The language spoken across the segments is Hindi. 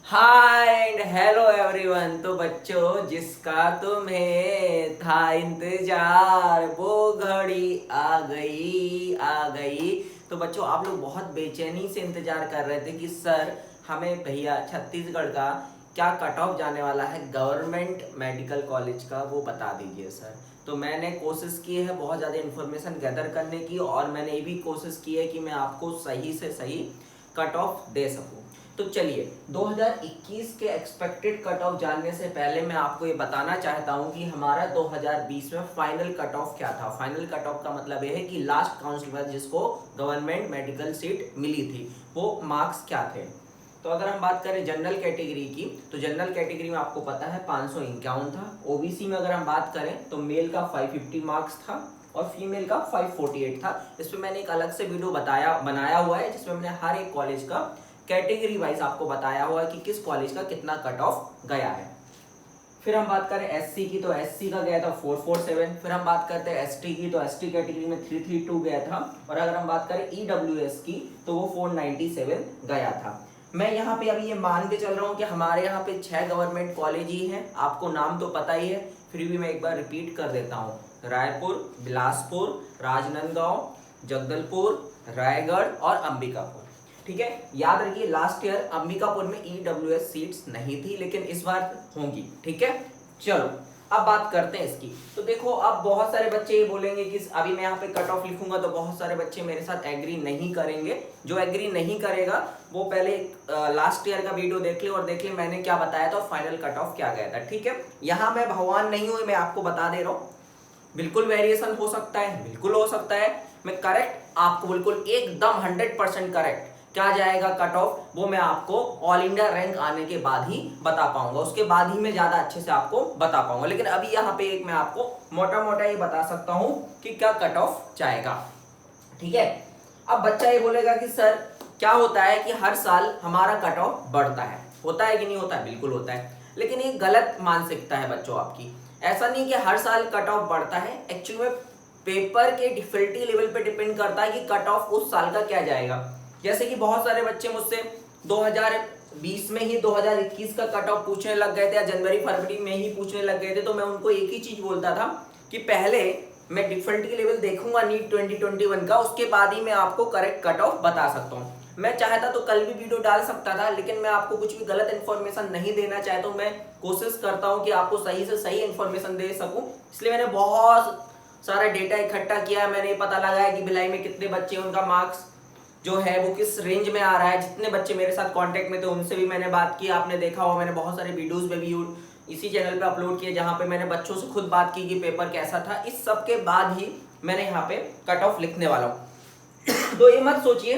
Hi and hello everyone. तो बच्चों, जिसका तुम्हें था इंतजार वो घड़ी आ गई। तो बच्चों, आप लोग बहुत बेचैनी से इंतजार कर रहे थे कि सर हमें भैया छत्तीसगढ़ का क्या कट ऑफ जाने वाला है गवर्नमेंट मेडिकल कॉलेज का, वो बता दीजिए सर। तो मैंने कोशिश की है बहुत ज़्यादा इन्फॉर्मेशन गैदर करने की, और मैंने ये भी कोशिश की है कि मैं आपको सही से सही कट ऑफ दे सकूं। तो चलिए, 2021 के एक्सपेक्टेड कट ऑफ जानने से पहले मैं आपको ये बताना चाहता हूं कि हमारा 2020 में फाइनल कट ऑफ क्या था। फाइनल कट ऑफ का मतलब यह है कि लास्ट काउंसिल जिसको गवर्नमेंट मेडिकल सीट मिली थी वो मार्क्स क्या थे। तो अगर हम बात करें जनरल कैटेगरी की, तो जनरल कैटेगरी में आपको पता है 551 था। ओबीसी में अगर हम बात करें तो मेल का 550 मार्क्स था और फीमेल का 548 था। इस पर मैंने एक अलग से वीडियो बनाया हुआ है जिसमें मैंने हर एक कॉलेज का कैटेगरी वाइज आपको बताया हुआ है कि किस कॉलेज का कितना कट ऑफ गया है। फिर हम बात करें एससी की, तो एससी का गया था 447। फिर हम बात करते हैं एसटी की, तो एसटी कैटेगरी में 332 गया था। और अगर हम बात करें ईडब्ल्यूएस की तो वो 497 गया था। मैं यहाँ पे अभी ये मान के चल रहा हूँ कि हमारे यहाँ पे 6 गवर्नमेंट कॉलेज ही हैं। आपको नाम तो पता ही है, फिर भी मैं एक बार रिपीट कर देता हूँ। रायपुर, बिलासपुर, राजनांदगांव, जगदलपुर, रायगढ़ और अंबिकापुर। ठीक है, याद रखिए लास्ट ईयर अंबिकापुर में ईडब्ल्यूएस सीट्स नहीं थी, लेकिन इस बार होंगी। ठीक है, चलो अब बात करते हैं इसकी। तो देखो, अब बहुत सारे बच्चे ये बोलेंगे कि अभी मैं यहाँ पे कट ऑफ लिखूंगा तो बहुत सारे बच्चे मेरे साथ एग्री नहीं करेंगे। जो एग्री नहीं करेगा वो पहले लास्ट ईयर का वीडियो देख ले और देख ले मैंने क्या बताया था और फाइनल कट ऑफ क्या गया था। ठीक है, यहाँ मैं भगवान नहीं हूं, मैं आपको बता दे रहा हूँ। बिल्कुल वेरिएशन हो सकता है, बिल्कुल हो सकता है। मैं करेक्ट आपको बिल्कुल एकदम 100% करेक्ट क्या जाएगा कट ऑफ, वो मैं आपको ऑल इंडिया रैंक आने के बाद ही बता पाऊंगा। उसके बाद ही मैं ज्यादा अच्छे से आपको बता पाऊंगा। लेकिन अभी यहाँ पे एक मैं आपको मोटा मोटा ये बता सकता हूं कि क्या कट ऑफ जाएगा। ठीक है, अब बच्चा ये बोलेगा कि सर क्या होता है कि हर साल हमारा कट ऑफ बढ़ता है, होता है कि नहीं होता है? बिल्कुल होता है। लेकिन ये गलत मानसिकता है बच्चों आपकी। ऐसा नहीं कि हर साल कट ऑफ बढ़ता है। एक्चुअली में पेपर के डिफिकल्टी लेवल पे डिपेंड करता है कि कट ऑफ उस साल का क्या जाएगा। जैसे कि बहुत सारे बच्चे मुझसे 2020 में ही 2021 का कट ऑफ पूछने लग गए थे या जनवरी फरवरी में ही पूछने लग गए थे। तो मैं उनको एक ही चीज बोलता था कि पहले मैं डिफिकल्टी लेवल देखूंगा नीट 2021 का, उसके बाद ही मैं आपको करेक्ट कट ऑफ बता सकता हूँ। मैं चाहता तो कल भी वीडियो डाल सकता था, लेकिन मैं आपको कुछ भी गलत इन्फॉर्मेशन नहीं देना चाहता हूँ। मैं कोशिश करता हूँ कि आपको सही से सही इन्फॉर्मेशन दे सकूं, इसलिए मैंने बहुत सारा डेटा इकट्ठा किया। मैंने ये पता लगाया कि भिलाई में कितने बच्चे, उनका मार्क्स जो है वो किस रेंज में आ रहा है। जितने बच्चे मेरे साथ कांटेक्ट में थे उनसे भी मैंने बात की। आपने देखा होगा मैंने बहुत सारे वीडियोस में भी इसी चैनल पे अपलोड किए जहां पे मैंने बच्चों से खुद बात की कि पेपर कैसा था। इस सब के बाद ही मैंने यहाँ पे कट ऑफ लिखने वाला हूँ। तो ये मत सोचिए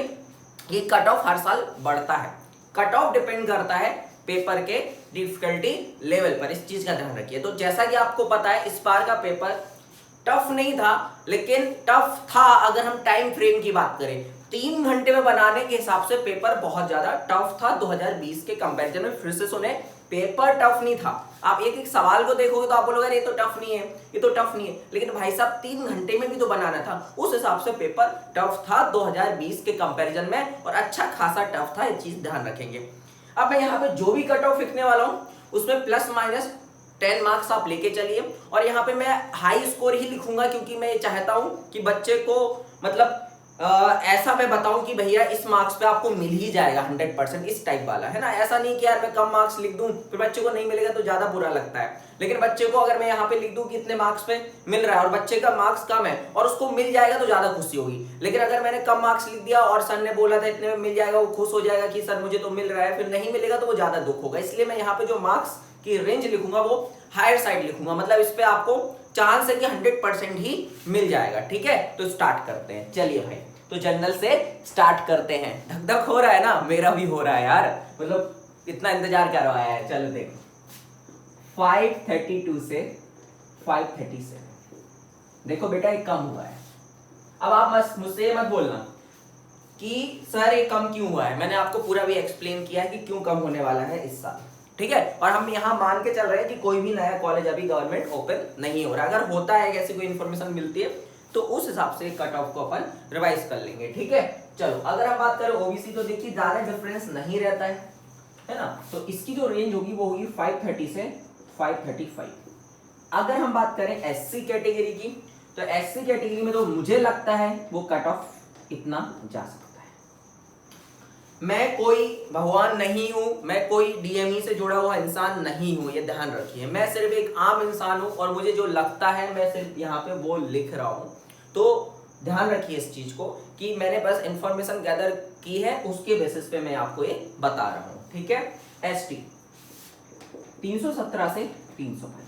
कि कट ऑफ हर साल बढ़ता है। कट ऑफ डिपेंड करता है पेपर के डिफिकल्टी लेवल पर, इस चीज का ध्यान रखिए। तो जैसा कि आपको पता है इस बार का पेपर टफ नहीं था, लेकिन टफ था अगर हम टाइम फ्रेम की बात करें। 3 घंटे में बनाने के हिसाब से पेपर बहुत ज्यादा टफ था 2020 के कंपैरिजन में। फिर से सुने, पेपर टफ नहीं था। आप एक एक सवाल को देखोगे तो आप बोलोगे ये तो टफ नहीं है, ये तो टफ नहीं है, लेकिन भाई साहब 3 घंटे में भी तो बनाना था। उस हिसाब से पेपर टफ था 2020 के कंपैरिजन में, और अच्छा खासा टफ था, ये चीज ध्यान रखेंगे। अब मैं यहाँ पे जो भी कट ऑफ लिखने वाला हूँ उसमें प्लस माइनस 10 मार्क्स आप लेके चलिए। और यहाँ पे मैं हाई स्कोर ही लिखूंगा क्योंकि मैं ये चाहता हूं कि बच्चे को मतलब ऐसा मैं बताऊं कि भैया इस मार्क्स पे आपको मिल ही जाएगा 100%, इस टाइप वाला है ना। ऐसा नहीं कि यार मैं कम मार्क्स लिख दूं फिर बच्चे को नहीं मिलेगा तो ज्यादा बुरा लगता है। लेकिन बच्चे को अगर मैं यहाँ पे लिख दूं कि इतने मार्क्स पे मिल रहा है और बच्चे का मार्क्स कम है और उसको मिल जाएगा तो ज्यादा खुशी होगी। लेकिन अगर मैंने कम मार्क्स लिख दिया और सर ने बोला था इतने में मिल जाएगा, वो खुश हो जाएगा कि सर मुझे तो मिल रहा है, फिर नहीं मिलेगा तो वो ज्यादा दुख होगा। इसलिए मैं यहाँ पे जो मार्क्स की रेंज लिखूंगा वो हायर साइड लिखूंगा, मतलब इस पे आपको चांस है कि 100% ही मिल जाएगा। ठीक है, तो स्टार्ट करते हैं। चलिए भाई, तो जनरल से स्टार्ट करते हैं। धक धक हो रहा है ना, मेरा भी हो रहा है यार, मतलब इतना इंतजार करवाया है। चलो देखो, 532 से 537, देखो बेटा ये कम हुआ है। अब आप मुझसे मत बोलना कि सर ये कम क्यों हुआ है, मैंने आपको पूरा भी एक्सप्लेन किया है कि क्यों कम होने वाला है इस साल। ठीक है, और हम यहाँ मान के चल रहे हैं कि कोई भी नया कॉलेज अभी गवर्नमेंट ओपन नहीं हो रहा। अगर होता है ऐसी कोई इन्फॉर्मेशन मिलती है तो उस हिसाब से कट ऑफ को अपन रिवाइज कर लेंगे। ठीक है, चलो अगर हम बात करें ओबीसी तो देखिए ज्यादा डिफरेंस नहीं रहता है। है ना। तो इसकी जो रेंज होगी वो होगी 530 से 535। अगर हम बात करें एससी कैटेगरी की, तो एससी कैटेगरी में तो मुझे लगता है वो कट ऑफ इतना जा सकता है। मैं कोई भगवान नहीं हूं, मैं कोई डीएमई से जुड़ा हुआ इंसान नहीं हूं, ये ध्यान रखिए। मैं सिर्फ एक आम इंसान हूं और मुझे जो लगता है मैं सिर्फ यहाँ पे वो लिख रहा हूं। तो ध्यान रखिए इस चीज को कि मैंने बस इंफॉर्मेशन गैदर की है, उसके बेसिस पे मैं आपको ये बता रहा हूं, ठीक है। एसटी 317 से 322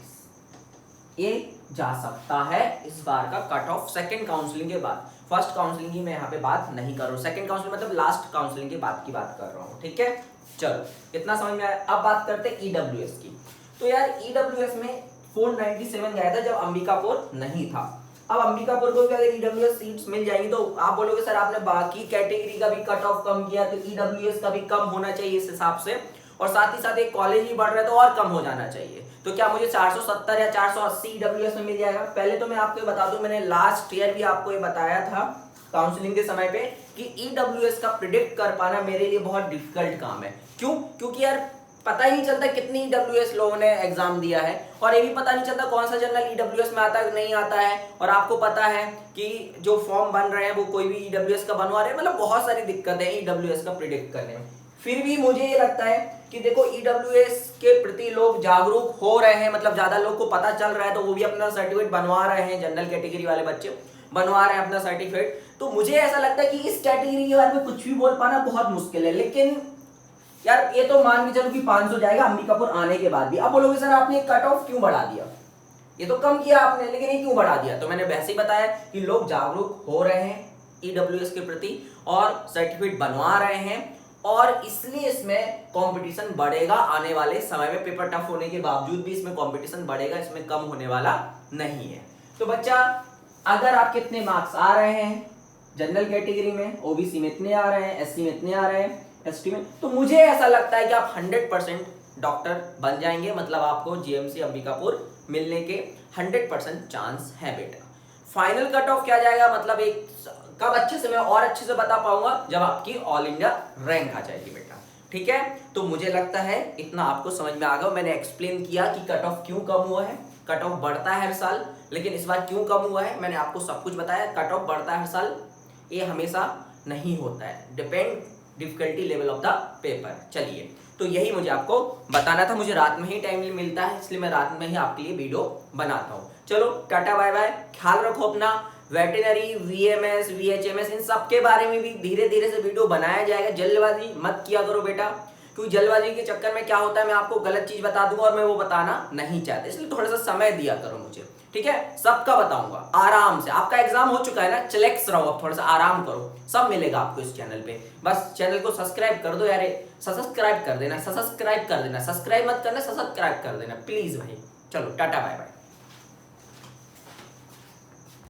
ये जा सकता है इस बार का कट ऑफ सेकंड काउंसलिंग के बाद। फर्स्ट काउंसलिंग की मैं यहाँ पे बात नहीं कर रहा हूँ, सेकंड काउंसलिंग मतलब लास्ट काउंसलिंग के बाद की बात कर रहा हूँ, ठीक है। चलो इतना समझ में आया। अब बात करते हैं ईडब्ल्यूएस की। तो यार ईडब्ल्यूएस में 497 गया था जब अंबिकापुर नहीं था। अब अंबिकापुर को भी अगर ईडब्ल्यूएस सीट्स मिल जाएंगी तो आप बोलोगे सर आपने बाकी कैटेगरी का भी कट ऑफ कम किया, तो ईडब्ल्यूएस का भी कम होना चाहिए इस हिसाब से, और साथ ही साथ एक कॉलेज ही बढ़ रहा है तो और कम हो जाना चाहिए। तो क्या मुझे 470 या 480 ईडब्ल्यूएस में मिल जाएगा? पहले तो मैं आपको बता दूं, मैंने लास्ट ईयर भी आपको ये बताया था काउंसलिंग के समय पे कि ईडब्ल्यूएस का प्रिडिक्ट कर पाना मेरे लिए बहुत डिफिकल्ट काम है। क्यों? क्योंकि यार पता ही नहीं चलता कितनी ईडब्ल्यूएस लोगों ने एग्जाम दिया है, और ये भी पता नहीं चलता कौन सा जनरल ईडब्ल्यूएस में आता है नहीं आता है। और आपको पता है कि जो फॉर्म बन रहे हैं वो कोई भी ईडब्ल्यूएस का बनवा रहे हैं, मतलब बहुत सारी दिक्कतें हैं ईडब्ल्यूएस का प्रिडिक्ट करने में। फिर भी मुझे ये लगता है कि देखो ईडब्ल्यूएस के प्रति लोग जागरूक हो रहे हैं, मतलब ज्यादा लोग को पता चल रहा है, तो वो भी अपना सर्टिफिकेट बनवा रहे हैं, जनरल कैटेगरी वाले बच्चे बनवा रहे हैं अपना सर्टिफिकेट। तो मुझे ऐसा लगता है कि इस कैटेगरी के बारे में कुछ भी बोल पाना बहुत मुश्किल है। लेकिन यार ये तो मान के चलो कि 500 जाएगा अंबिकापुर आने के बाद भी। अब बोलोगे सर आपने कट ऑफ क्यों बढ़ा दिया? ये तो कम किया आपने, लेकिन ये क्यों बढ़ा दिया? तो मैंने वैसे ही बताया कि लोग जागरूक हो रहे हैं ईडब्ल्यूएस के प्रति और सर्टिफिकेट बनवा रहे हैं, और इसलिए इसमें कंपटीशन बढ़ेगा आने वाले समय में। पेपर टफ होने के बावजूद भी इसमें कंपटीशन बढ़ेगा, इसमें कम होने वाला नहीं है। तो बच्चा अगर आपके इतने मार्क्स आ रहे हैं जनरल कैटेगरी में, ओबीसी में इतने आ रहे हैं, एससी में इतने आ रहे हैं, एसटी में, तो मुझे ऐसा लगता है कि आप 100% डॉक्टर बन जाएंगे। मतलब आपको जीएमसी अंबिकापुर मिलने के 100% चांस है बेटा। फाइनल कट ऑफ क्या जाएगा, मतलब एक कब अच्छे से मैं और अच्छे से बता पाऊंगा जब आपकी ऑल इंडिया रैंक आ जाएगी बेटा, ठीक है। तो मुझे लगता है इतना आपको समझ में आ गया। मैंने एक्सप्लेन किया कि कट ऑफ क्यों कम हुआ है। कट ऑफ बढ़ता है हर साल, लेकिन इस बार क्यों कम हुआ है मैंने आपको सब कुछ बताया। कट ऑफ बढ़ता है हर साल, ये हमेशा नहीं होता है, depend difficulty level of the paper. चलिए, तो यही मुझे आपको बताना था। मुझे रात में ही टाइम मिलता है, इसलिए मैं रात में ही आपके लिए वीडियो बनाता हूँ। चलो टाटा बाय बाय, ख्याल रखो अपना। वेटनरी, वीएमएस, वीएचएमएस इन सब के बारे में भी धीरे धीरे से वीडियो बनाया जाएगा। जल्दबाजी मत किया करो बेटा, क्योंकि जल्दबाजी के चक्कर में क्या होता है मैं आपको गलत चीज बता दूंगा और मैं वो बताना नहीं चाहता, इसलिए थोड़ा सा समय दिया करो मुझे, ठीक है। सबका बताऊंगा आराम से। आपका एग्जाम हो चुका है ना, चिलैक्स रहो, अब थोड़ा सा आराम करो, सब मिलेगा आपको इस चैनल पे। बस चैनल को सब्सक्राइब कर दो यार, सब्सक्राइब कर देना, सब्सक्राइब कर देना, सब्सक्राइब मत करना, सब्सक्राइब कर देना प्लीज भाई। चलो टाटा बाय बाय।